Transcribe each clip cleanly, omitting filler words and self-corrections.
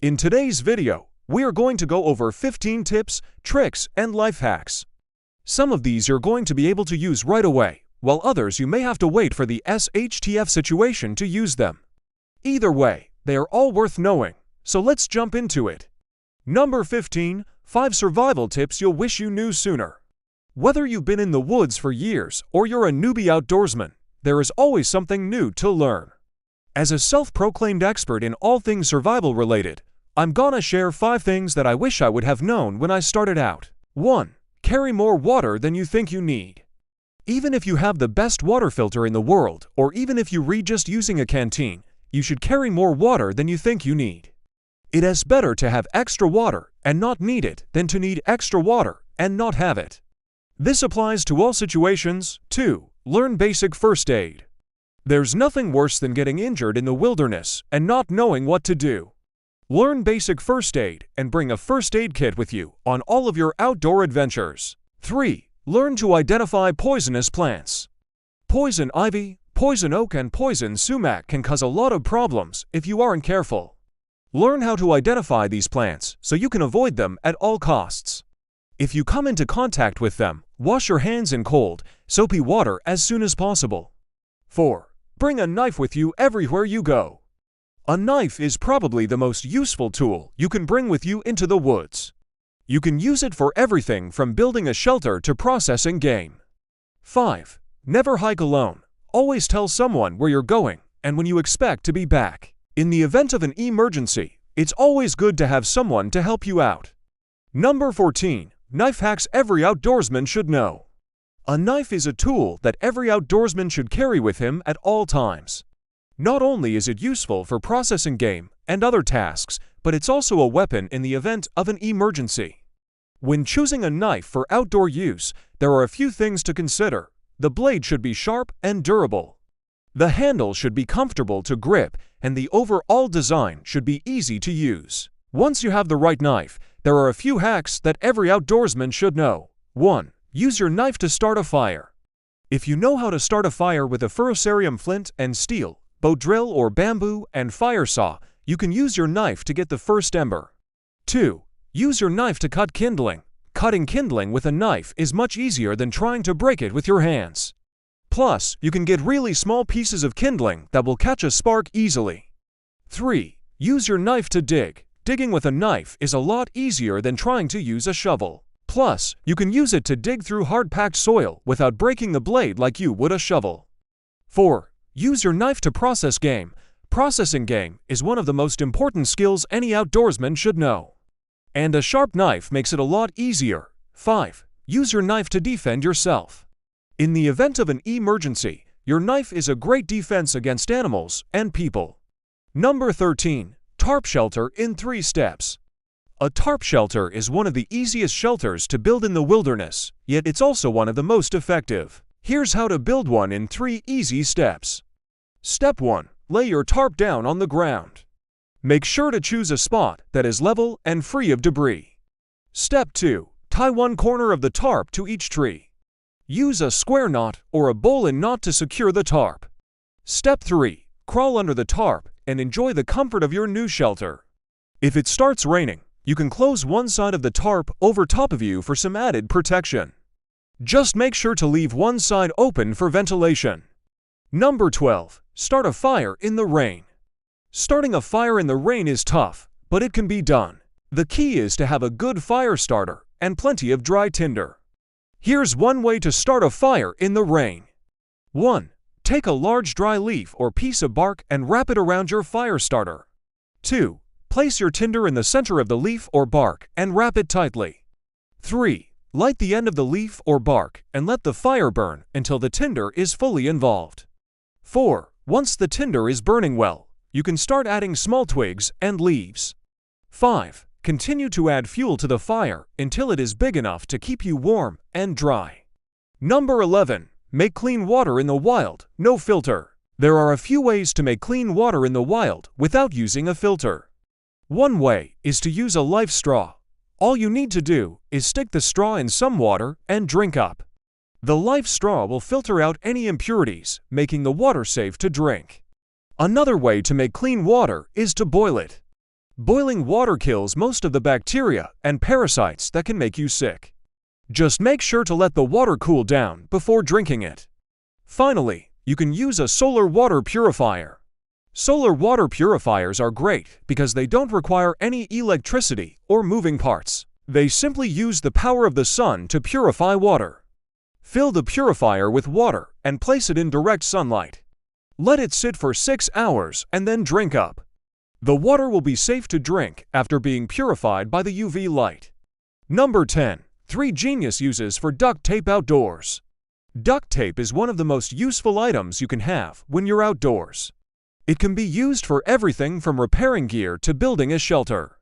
In today's video, we are going to go over 15 tips, tricks, and life hacks. Some of these you're going to be able to use right away, while others you may have to wait for the SHTF situation to use them. Either way, they are all worth knowing, so let's jump into it. Number 15. 5 survival tips you'll wish you knew sooner. Whether you've been in the woods for years or you're a newbie outdoorsman, there is always something new to learn. As a self-proclaimed expert in all things survival-related, I'm gonna share 5 things that I wish I would have known when I started out. 1. Carry more water than you think you need. Even if you have the best water filter in the world, or even if you read just using a canteen, you should carry more water than you think you need. It is better to have extra water and not need it than to need extra water and not have it. This applies to all situations. 2. Learn basic first aid. There's nothing worse than getting injured in the wilderness and not knowing what to do. Learn basic first aid and bring a first aid kit with you on all of your outdoor adventures. 3. Learn to identify poisonous plants. Poison ivy, poison oak, and poison sumac can cause a lot of problems if you aren't careful. Learn how to identify these plants so you can avoid them at all costs. If you come into contact with them, wash your hands in cold, soapy water as soon as possible. 4. Bring a knife with you everywhere you go. A knife is probably the most useful tool you can bring with you into the woods. You can use it for everything from building a shelter to processing game. 5. Never hike alone. Always tell someone where you're going and when you expect to be back. In the event of an emergency, it's always good to have someone to help you out. Number 14. Knife hacks every outdoorsman should know. A knife is a tool that every outdoorsman should carry with him at all times. Not only is it useful for processing game and other tasks, but it's also a weapon in the event of an emergency. When choosing a knife for outdoor use, there are a few things to consider. The blade should be sharp and durable. The handle should be comfortable to grip, and the overall design should be easy to use. Once you have the right knife, there are a few hacks that every outdoorsman should know. 1. Use your knife to start a fire. If you know how to start a fire with a ferrocerium flint and steel, bow drill or bamboo, and fire saw, you can use your knife to get the first ember. 2. Use your knife to cut kindling. Cutting kindling with a knife is much easier than trying to break it with your hands. Plus, you can get really small pieces of kindling that will catch a spark easily. 3. Use your knife to dig. Digging with a knife is a lot easier than trying to use a shovel. Plus, you can use it to dig through hard-packed soil without breaking the blade like you would a shovel. 4. Use your knife to process game. Processing game is one of the most important skills any outdoorsman should know. And a sharp knife makes it a lot easier. 5. Use your knife to defend yourself. In the event of an emergency, your knife is a great defense against animals and people. Number 13. Tarp shelter in 3 steps. A tarp shelter is one of the easiest shelters to build in the wilderness, yet it's also one of the most effective. Here's how to build one in 3 easy steps. Step 1. Lay your tarp down on the ground. Make sure to choose a spot that is level and free of debris. Step 2. Tie one corner of the tarp to each tree. Use a square knot or a bowline knot to secure the tarp. Step 3. Crawl under the tarp and enjoy the comfort of your new shelter. If it starts raining, you can close one side of the tarp over top of you for some added protection. Just make sure to leave one side open for ventilation. Number 12. Start a fire in the rain. Starting a fire in the rain is tough, but it can be done. The key is to have a good fire starter and plenty of dry tinder. Here's one way to start a fire in the rain. 1. Take a large dry leaf or piece of bark and wrap it around your fire starter. 2. Place your tinder in the center of the leaf or bark and wrap it tightly. 3. Light the end of the leaf or bark and let the fire burn until the tinder is fully involved. 4. Once the tinder is burning well, you can start adding small twigs and leaves. 5. Continue to add fuel to the fire until it is big enough to keep you warm and dry. Number 11. Make clean water in the wild, no filter. There are a few ways to make clean water in the wild without using a filter. One way is to use a life straw. All you need to do is stick the straw in some water and drink up. The life straw will filter out any impurities, making the water safe to drink. Another way to make clean water is to boil it. Boiling water kills most of the bacteria and parasites that can make you sick. Just make sure to let the water cool down before drinking it. Finally, you can use a solar water purifier. Solar water purifiers are great because they don't require any electricity or moving parts. They simply use the power of the sun to purify water. Fill the purifier with water and place it in direct sunlight. Let it sit for 6 hours and then drink up. The water will be safe to drink after being purified by the UV light. Number 10. 3 genius uses for duct tape outdoors. Duct tape is one of the most useful items you can have when you're outdoors. It can be used for everything from repairing gear to building a shelter.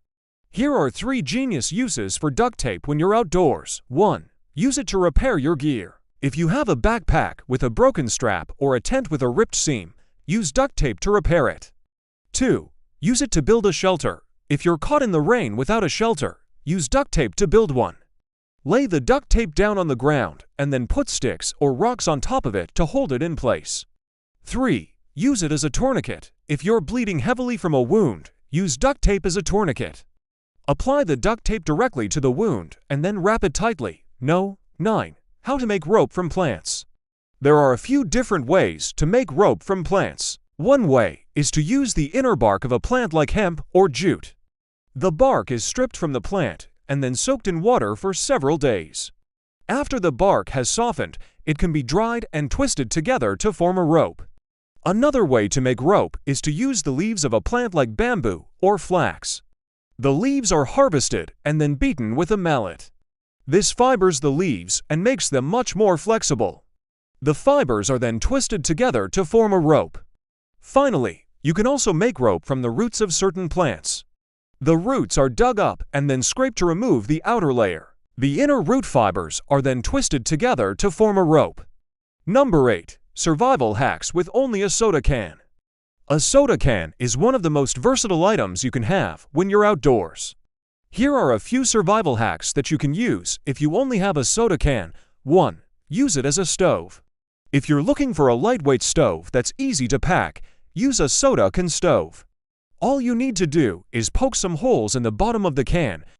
Here are 3 genius uses for duct tape when you're outdoors. 1. Use it to repair your gear. If you have a backpack with a broken strap or a tent with a ripped seam, use duct tape to repair it. 2. Use it to build a shelter. If you're caught in the rain without a shelter, use duct tape to build one. Lay the duct tape down on the ground and then put sticks or rocks on top of it to hold it in place. 3. Use it as a tourniquet. If you're bleeding heavily from a wound, use duct tape as a tourniquet. Apply the duct tape directly to the wound and then wrap it tightly. 9. How to make rope from plants. There are a few different ways to make rope from plants. One way is to use the inner bark of a plant like hemp or jute. The bark is stripped from the plant and then soaked in water for several days. After the bark has softened, it can be dried and twisted together to form a rope. Another way to make rope is to use the leaves of a plant like bamboo or flax. The leaves are harvested and then beaten with a mallet. This fibers the leaves and makes them much more flexible. The fibers are then twisted together to form a rope. Finally, you can also make rope from the roots of certain plants. The roots are dug up and then scraped to remove the outer layer. The inner root fibers are then twisted together to form a rope. Number 8. Survival hacks with only a soda can. A soda can is one of the most versatile items you can have when you're outdoors. Here are a few survival hacks that you can use if you only have a soda can. 1. Use it as a stove. If you're looking for a lightweight stove that's easy to pack, use a soda can stove. All you need to do is poke some holes in the bottom of the can